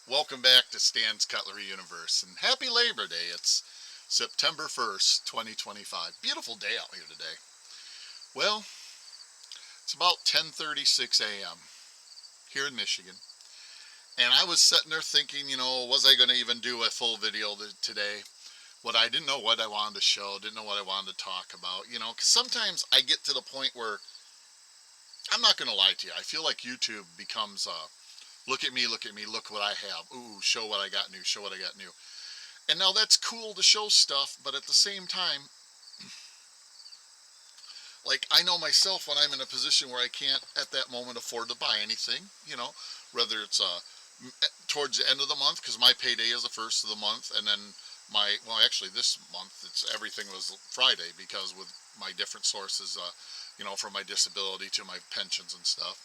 Welcome back to Stan's Cutlery Universe, and happy Labor Day. It's September 1st, 2025. Beautiful day out here today. Well, it's about 10:36 a.m. here in Michigan, and I was sitting there thinking, was I going to even do a full video today? I didn't know what I wanted to show, didn't know what I wanted to talk about, because sometimes I get to the point where, I'm not going to lie to you, I feel like YouTube becomes look at me, look what I have. Ooh, show what I got new, show what I got new. And now that's cool to show stuff, but at the same time, like I know myself when I'm in a position where I can't at that moment afford to buy anything, whether it's towards the end of the month, because my payday is the first of the month, and then actually this month everything was Friday because with my different sources, from my disability to my pensions and stuff.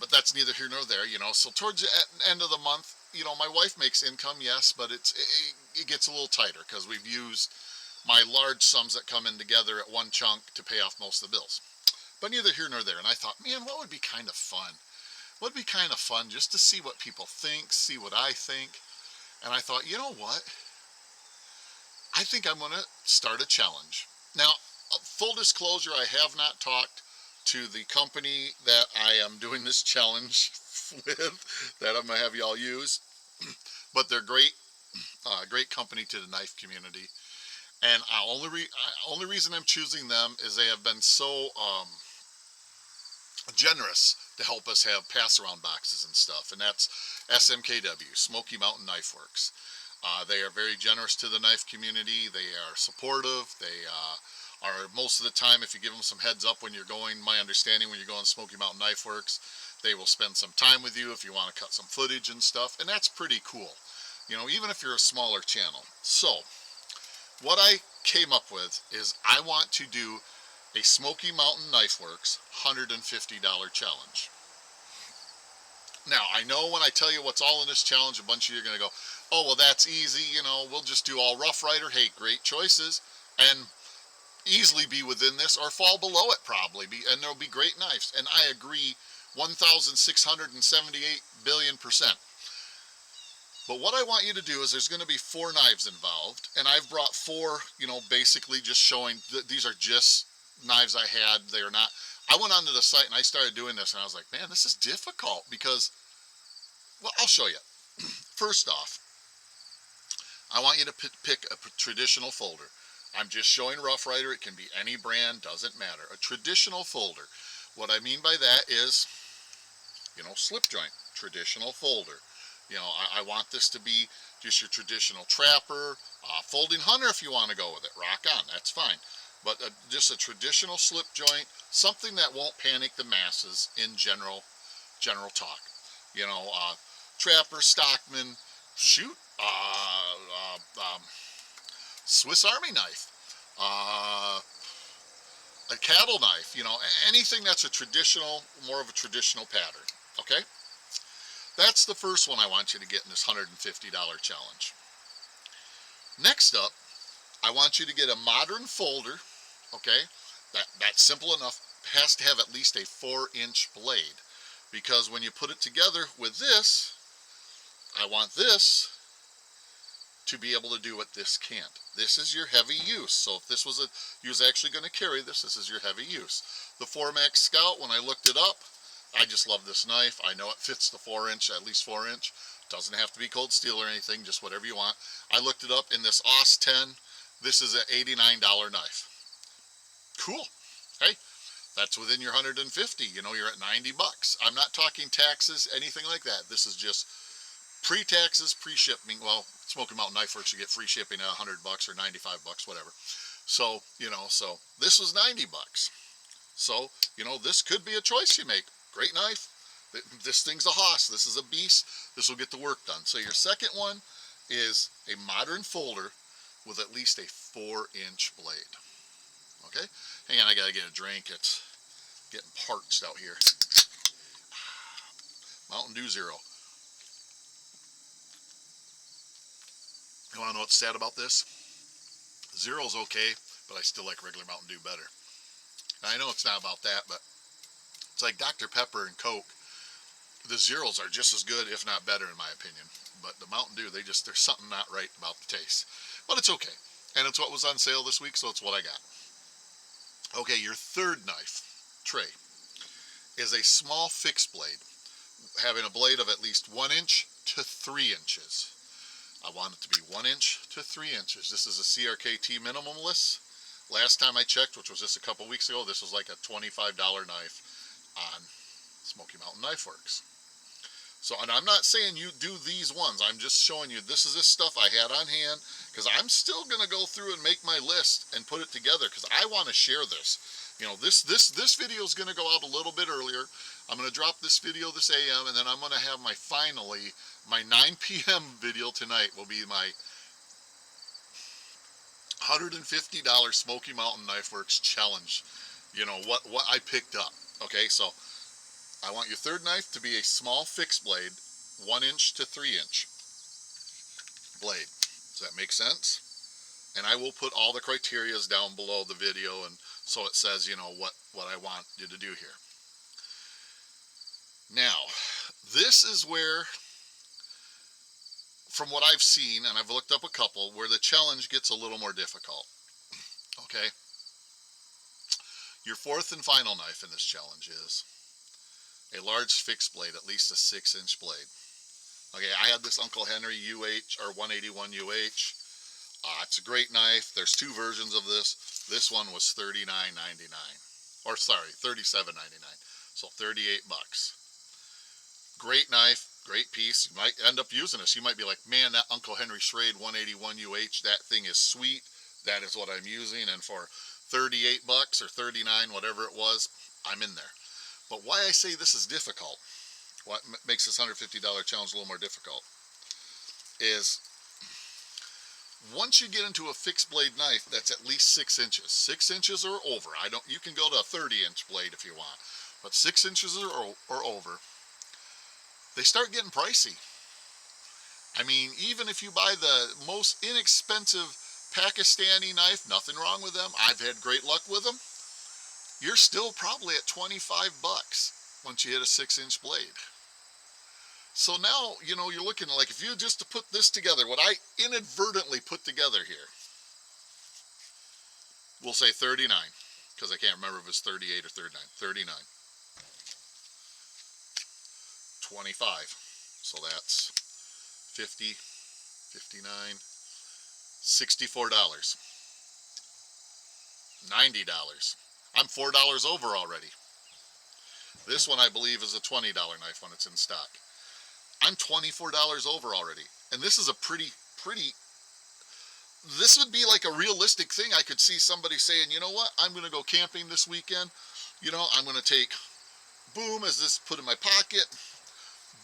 But that's neither here nor there, So towards the end of the month, my wife makes income, yes, but it gets a little tighter because we've used my large sums that come in together at one chunk to pay off most of the bills. But neither here nor there. And I thought, man, what would be kind of fun? What would be kind of fun just to see what people think, see what I think. And I thought, you know what? I think I'm going to start a challenge. Now, full disclosure, I have not talked to the company that I am doing this challenge with, that I'm going to have y'all use, but they're great, great company to the knife community, and only reason I'm choosing them is they have been so generous to help us have pass-around boxes and stuff, and that's SMKW, Smoky Mountain Knife Works. They are very generous to the knife community. They are supportive. They are most of the time, if you give them some heads up when you're going, my understanding when you're going to Smoky Mountain Knife Works, they will spend some time with you if you want to cut some footage and stuff, and that's pretty cool, even if you're a smaller channel. So, what I came up with is I want to do a Smoky Mountain Knife Works $150 challenge. Now, I know when I tell you what's all in this challenge, a bunch of you are going to go, oh, well, that's easy, we'll just do all Rough Rider. Hey, great choices, and easily be within this or fall below it probably, and there'll be great knives, and I agree 1,678 billion%. But what I want you to do is there's going to be 4 knives involved, and I've brought 4, basically just showing these are just knives I had. They are not. I went onto the site and I started doing this, and I was like, man, this is difficult because, well, I'll show you. First off, I want you to pick a traditional folder. I'm just showing Rough Rider. It can be any brand, doesn't matter. A traditional folder. What I mean by that is, slip joint, traditional folder. I want this to be just your traditional trapper, folding hunter if you want to go with it. Rock on, that's fine. But just a traditional slip joint, something that won't panic the masses in general talk. Trapper, stockman, shoot, Swiss Army knife, a cattle knife, anything that's a traditional, more of a traditional pattern, okay? That's the first one I want you to get in this $150 challenge. Next up, I want you to get a modern folder, okay? That's simple enough. It has to have at least a 4-inch blade, because when you put it together with this, I want this to be able to do what this can't. This is your heavy use. So if this was you was actually going to carry this is your heavy use. The 4MAX Scout, when I looked it up, I just love this knife. I know it fits the 4-inch, at least 4-inch. Doesn't have to be cold steel or anything, just whatever you want. I looked it up in this AUS 10. This is an $89 knife. Cool. Hey, that's within your 150. You're at 90 bucks. I'm not talking taxes, anything like that. This is just pre-taxes, pre-shipping. Well, Smoky Mountain Knife Works, you get free shipping at 100 bucks or 95 bucks, whatever. So, so this was 90 bucks. So, this could be a choice you make. Great knife. This thing's a hoss. This is a beast. This will get the work done. So your second one is a modern folder with at least a 4-inch blade. Okay? Hang on, I gotta get a drink. It's getting parched out here. Mountain Dew Zero. You wanna know what's sad about this? Zero's okay, but I still like regular Mountain Dew better. And I know it's not about that, but it's like Dr. Pepper and Coke. The zeros are just as good, if not better, in my opinion. But the Mountain Dew, there's something not right about the taste. But it's okay. And it's what was on sale this week, so it's what I got. Okay, your third knife tray is a small fixed blade, having a blade of at least 1 inch to 3 inches. I want it to be 1 inch to 3 inches. This is a CRKT minimalist. Last time I checked, which was just a couple weeks ago, this was like a $25 knife on Smoky Mountain Knife Works. So, and I'm not saying you do these ones. I'm just showing you this is this stuff I had on hand, because I'm still going to go through and make my list and put it together, because I want to share this. You know, this video is going to go out a little bit earlier. I'm going to drop this video this AM, and then I'm going to have my 9 p.m. video tonight will be my $150 Smoky Mountain Knife Works challenge. You know, what I picked up. Okay, so I want your third knife to be a small fixed blade, 1 inch to 3 inch blade. Does that make sense? And I will put all the criterias down below the video, and so it says, you know, what I want you to do here. Now, this is where, from what I've seen, and I've looked up a couple, where the challenge gets a little more difficult. Okay? Your fourth and final knife in this challenge is a large fixed blade, at least a 6-inch blade. Okay, I had this Uncle Henry UH, or 181 UH. It's a great knife. There's two versions of this. This one was $39.99. Or sorry, $37.99. So 38 bucks. Great knife, great piece. You might end up using this. You might be like, man, that Uncle Henry Schrade 181 UH, that thing is sweet. That is what I'm using. And for 38 bucks or 39, whatever it was, I'm in there. But why I say this is difficult, what makes this $150 challenge a little more difficult, is once you get into a fixed blade knife that's at least 6 inches, 6 inches or over, you can go to a 30-inch blade if you want, but 6 inches or over, they start getting pricey. I mean, even if you buy the most inexpensive Pakistani knife, nothing wrong with them, I've had great luck with them, you're still probably at 25 bucks once you hit a 6-inch blade. So now, you know, you're looking like, if you just to put this together, what I inadvertently put together here, we'll say 39, because I can't remember if it was 38 or 39, 39. 25, so that's 50, 59, $64, $90. I'm $4 over already. This one I believe is a $20 knife when it's in stock. I'm $24 over already. And this is a pretty, this would be like a realistic thing. I could see somebody saying, you know what, I'm going to go camping this weekend. You know, I'm going to take, boom, as this put in my pocket.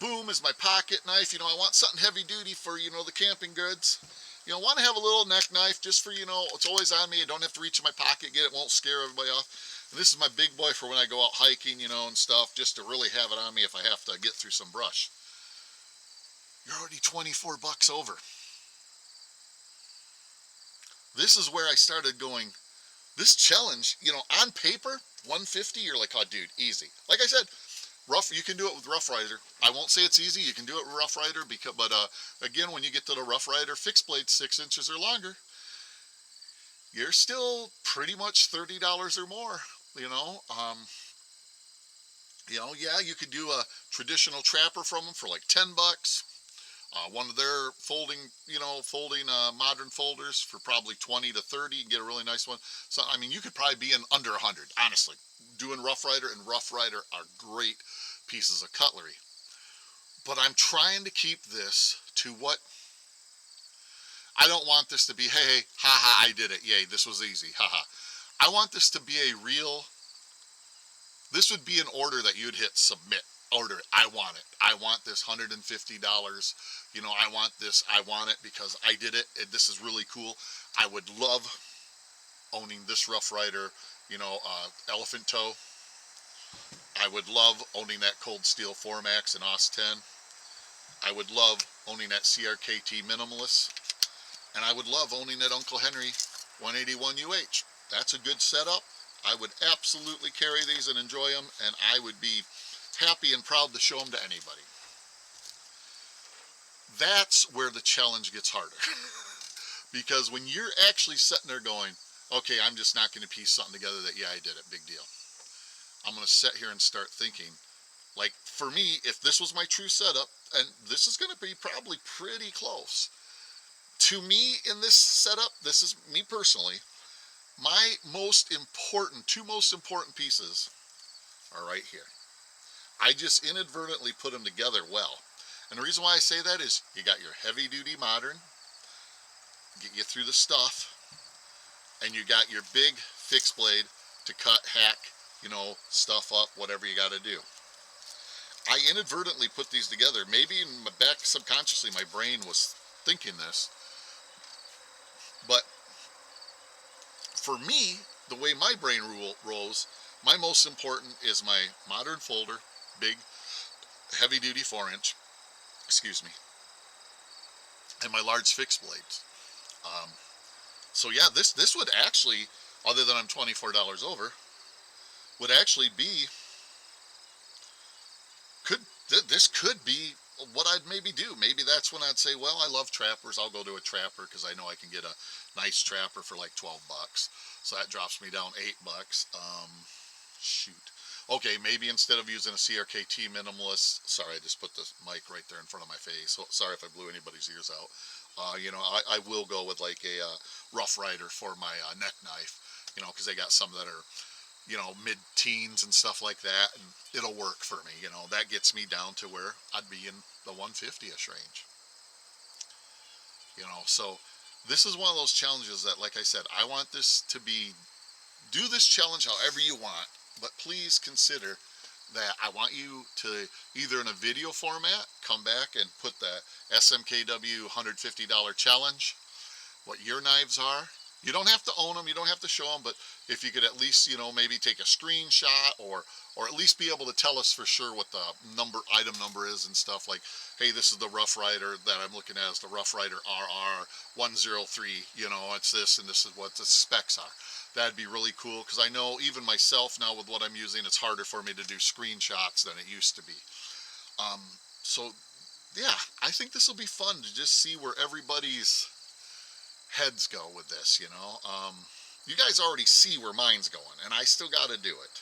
Boom is my pocket knife. You know, I want something heavy duty for, you know, the camping goods. You know, I want to have a little neck knife just for, you know, it's always on me. I don't have to reach in my pocket, get it, won't scare everybody off. And this is my big boy for when I go out hiking, you know, and stuff, just to really have it on me if I have to get through some brush. You're already 24 bucks over. This is where I started going, this challenge, you know, on paper, 150, you're like, oh, dude, easy. Like I said, you can do it with Rough Rider. I won't say it's easy. You can do it with Rough Rider, but again, when you get to the Rough Rider fixed blade 6 inches or longer, you're still pretty much $30 or more. You know, yeah, you could do a traditional trapper from them for like 10 bucks. One of their folding modern folders for probably 20 to 30. You can get a really nice one. So, I mean, you could probably be in under 100, honestly. Doing Rough Rider, and Rough Rider are great pieces of cutlery. But I'm trying to keep this to what, I don't want this to be, hey, haha, I did it, yay, this was easy, haha. I want this to be a real, this would be an order that you'd hit submit. Order it. I want it. I want this $150. You know, I want this. I want it because I did it. This is really cool. I would love owning this Rough Rider, you know, elephant toe. I would love owning that Cold Steel 4MAX and OS 10. I would love owning that CRKT Minimalist. And I would love owning that Uncle Henry 181 UH. That's a good setup. I would absolutely carry these and enjoy them, and I would be happy and proud to show them to anybody. That's where the challenge gets harder. Because when you're actually sitting there going, okay, I'm just not going to piece something together that, yeah, I did it, big deal. I'm going to sit here and start thinking, like, for me, if this was my true setup, and this is going to be probably pretty close. To me, in this setup, this is me personally, my two most important pieces are right here. I just inadvertently put them together well. And the reason why I say that is you got your heavy duty modern, get you through the stuff, and you got your big fixed blade to cut, hack, stuff up, whatever you got to do. I inadvertently put these together. Maybe in my back subconsciously my brain was thinking this, but for me, the way my brain rolls, my most important is my modern folder, big, heavy duty 4-inch, excuse me, and my large fixed blades. So yeah, this would actually, other than I'm $24 over, would actually be, this could be what I'd maybe do. Maybe that's when I'd say, well, I love trappers, I'll go to a trapper because I know I can get a nice trapper for like 12 bucks. So that drops me down 8 bucks. Shoot. Okay, maybe instead of using a CRKT minimalist, sorry, I just put the mic right there in front of my face. So, sorry if I blew anybody's ears out. I will go with like a Rough Rider for my neck knife, because they got some that are, mid-teens and stuff like that, and it'll work for me. That gets me down to where I'd be in the 150-ish range. So this is one of those challenges that, like I said, I want this to be, do this challenge however you want, but please consider that I want you to, either in a video format, come back and put the SMKW $150 challenge, what your knives are. You don't have to own them, you don't have to show them, but if you could at least, maybe take a screenshot or at least be able to tell us for sure what the item number is and stuff, like, hey, this is the Rough Rider that I'm looking at, is the Rough Rider RR103, it's this and this is what the specs are. That'd be really cool, because I know even myself now with what I'm using, it's harder for me to do screenshots than it used to be. So yeah, I think this will be fun to just see where everybody's heads go with this. You guys already see where mine's going, and I still got to do it.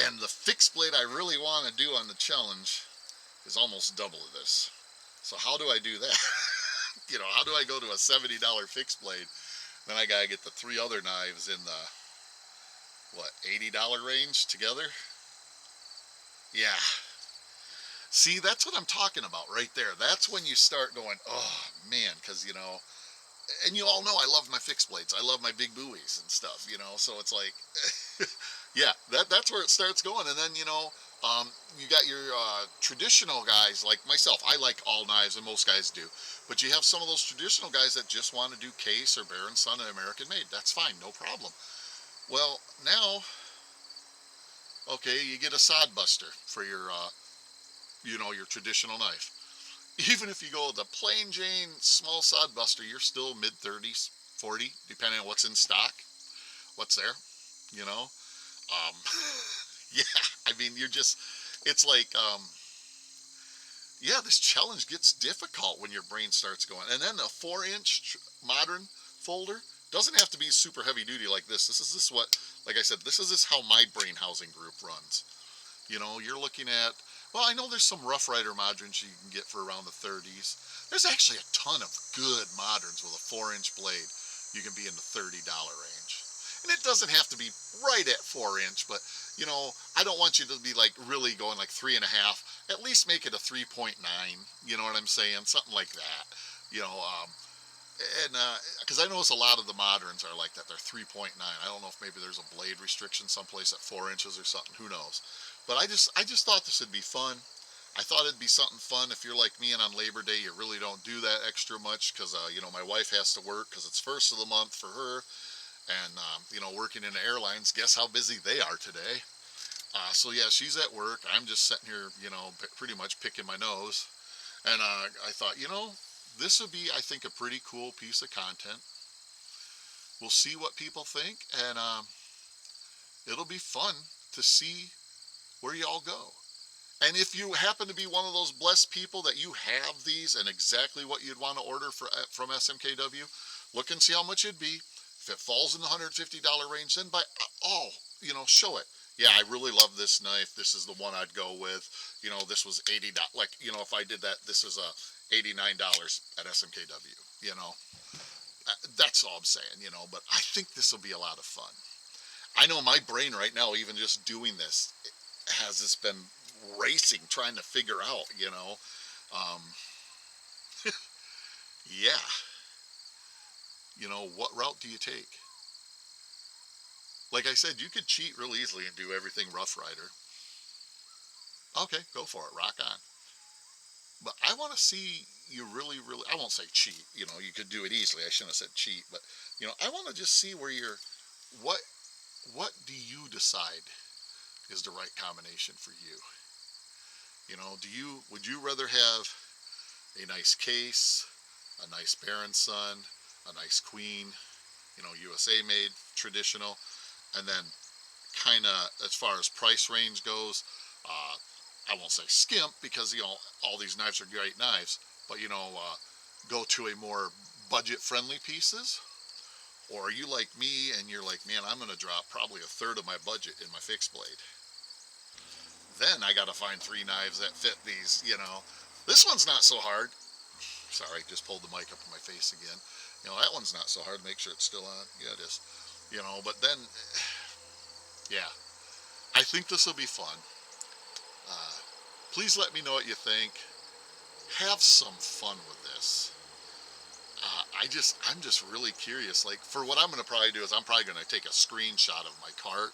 And the fixed blade I really want to do on the challenge is almost double of this. So how do I do that? How do I go to a $70 fixed blade? Then I gotta get the 3 other knives in the, $80 range together? Yeah. See, that's what I'm talking about right there. That's when you start going, oh man, because and you all know I love my fixed blades. I love my big buoys and stuff, so it's like, yeah, that's where it starts going. And then, you got your traditional guys like myself. I like all knives, and most guys do. But you have some of those traditional guys that just want to do Case or Baron Son and American made. That's fine, no problem. Well, now, okay, you get a sod buster for your, your traditional knife. Even if you go with a plain Jane small sod buster, you're still mid-30s, 40, depending on what's in stock, what's there, yeah, I mean, it's like, yeah, this challenge gets difficult when your brain starts going. And then a 4-inch modern folder doesn't have to be super heavy duty like this. This is what, like I said, this is how my brain housing group runs. You're looking at, well, I know there's some Rough Rider moderns you can get for around the 30s. There's actually a ton of good moderns with a 4-inch blade. You can be in the $30 range. And it doesn't have to be right at 4-inch, but, I don't want you to be like really going like 3.5. At least make it a 3.9. You know what I'm saying? Something like that. And because I notice a lot of the moderns are like that. They're 3.9. I don't know if maybe there's a blade restriction someplace at 4 inches or something. Who knows? But I just thought this would be fun. I thought it'd be something fun. If you're like me and on Labor Day you really don't do that extra much because my wife has to work because it's first of the month for her, and working in the airlines, guess how busy they are today. So yeah, she's at work. I'm just sitting here, pretty much picking my nose. And I thought, this would be, I think, a pretty cool piece of content. We'll see what people think, and it'll be fun to see where y'all go. And if you happen to be one of those blessed people that you have these and exactly what you'd want to order from SMKW, look and see how much it'd be. If it falls in the $150 range, then by all, show it. Yeah, I really love this knife. This is the one I'd go with. This was $80. Like, if I did that, this is $89 at SMKW. That's all I'm saying. But I think this will be a lot of fun. I know my brain right now, even just doing this, has this been racing, trying to figure out, um, yeah, what route do you take? Like I said, you could cheat real easily and do everything Rough Rider. Okay, go for it, rock on. But I want to see you really, I won't say cheat, you could do it easily. I shouldn't have said cheat, but, I want to just see where what, what do you decide is the right combination for you? Would you rather have a nice case, a nice Baron Sun, a nice Queen, USA made, traditional, and then kind of as far as price range goes, I won't say skimp because all these knives are great knives, but go to a more budget friendly pieces? Or are you like me and you're like, man, I'm going to drop probably a third of my budget in my fixed blade? Then I got to find 3 knives that fit these. This one's not so hard. Sorry, just pulled the mic up to my face again. That one's not so hard. Make sure it's still on. Yeah, it is. But then, yeah, I think this will be fun. Please let me know what you think. Have some fun with this. I'm just really curious. Like, for what I'm going to probably do is I'm probably going to take a screenshot of my cart.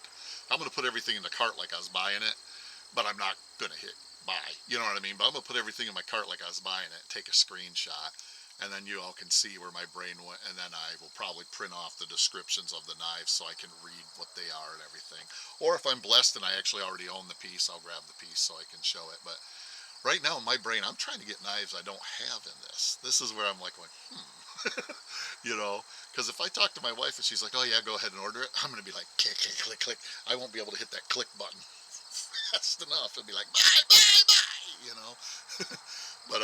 I'm going to put everything in the cart like I was buying it, but I'm not going to hit buy. You know what I mean? But I'm going to put everything in my cart like I was buying it, take a screenshot, and then you all can see where my brain went, and then I will probably print off the descriptions of the knives so I can read what they are and everything. Or if I'm blessed and I actually already own the piece, I'll grab the piece so I can show it. But right now in my brain, I'm trying to get knives I don't have in this. This is where I'm like going, because if I talk to my wife and she's like, oh yeah, go ahead and order it, I'm going to be like, click, click, click, click. I won't be able to hit that click button fast enough. It'll be like, bye, bye, bye, But,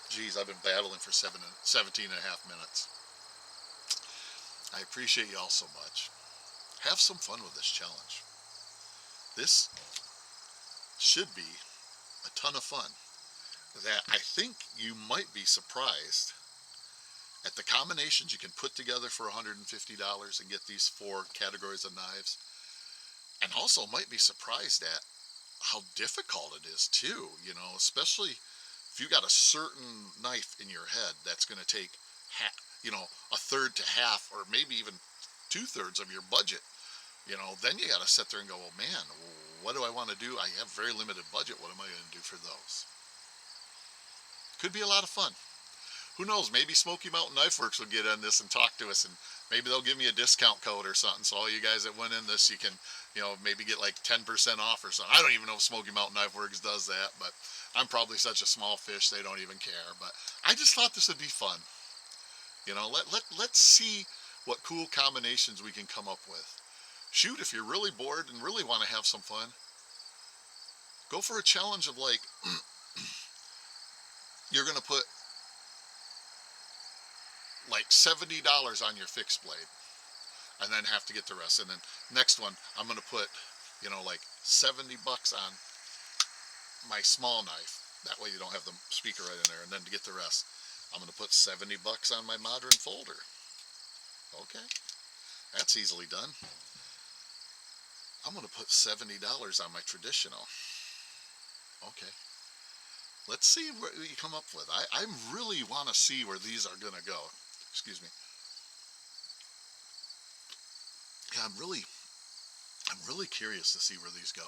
geez, I've been battling for 17 and a half minutes. I appreciate you all so much. Have some fun with this challenge. This should be a ton of fun. That I think you might be surprised at the combinations you can put together for $150 and get these 4 categories of knives. And also might be surprised at how difficult it is too, especially if you got a certain knife in your head that's going to take a third to half or maybe even 2/3 of your budget. Then you got to sit there and go, well, man, what do I want to do? I have very limited budget. What am I going to do for those? Could be a lot of fun. Who knows? Maybe Smoky Mountain Knife Works will get on this and talk to us, and maybe they'll give me a discount code or something. So all you guys that went in this, you can, maybe get like 10% off or something. I don't even know if Smoky Mountain Knife Works does that, but I'm probably such a small fish they don't even care. But I just thought this would be fun. Let's see what cool combinations we can come up with. Shoot, if you're really bored and really want to have some fun, go for a challenge of like, you're going to put like $70 on your fixed blade and then have to get the rest. And then next one, I'm going to put, like $70 on my small knife. That way you don't have the speaker right in there. And then to get the rest, I'm going to put $70 on my modern folder. Okay, that's easily done. I'm going to put $70 on my traditional. Okay, let's see what you come up with. I really want to see where these are going to go. Excuse me. Yeah, I'm really curious to see where these go.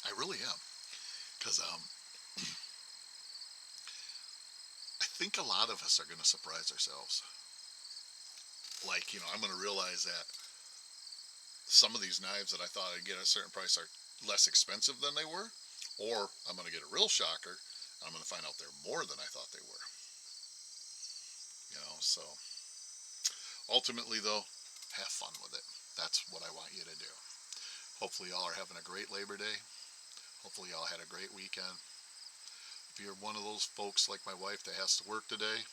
I really am, because I think a lot of us are going to surprise ourselves. Like, I'm going to realize that some of these knives that I thought I'd get at a certain price are less expensive than they were, or I'm going to get a real shocker and I'm going to find out they're more than I thought they were. So ultimately though, have fun with it. That's what I want you to do. Hopefully y'all are having a great Labor Day. Hopefully y'all had a great weekend. If you're one of those folks like my wife that has to work today,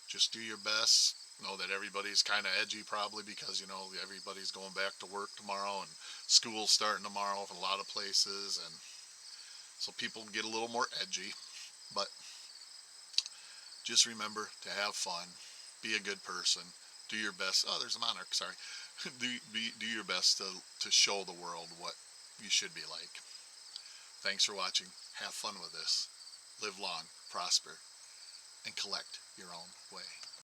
just do your best. Know that everybody's kind of edgy probably because, you know, everybody's going back to work tomorrow and school's starting tomorrow in a lot of places, and so people get a little more edgy. But just remember to have fun, be a good person, do your best. Oh, there's a monarch, sorry. do your best to show the world what you should be like. Thanks for watching. Have fun with this. Live long, prosper, and collect your own way.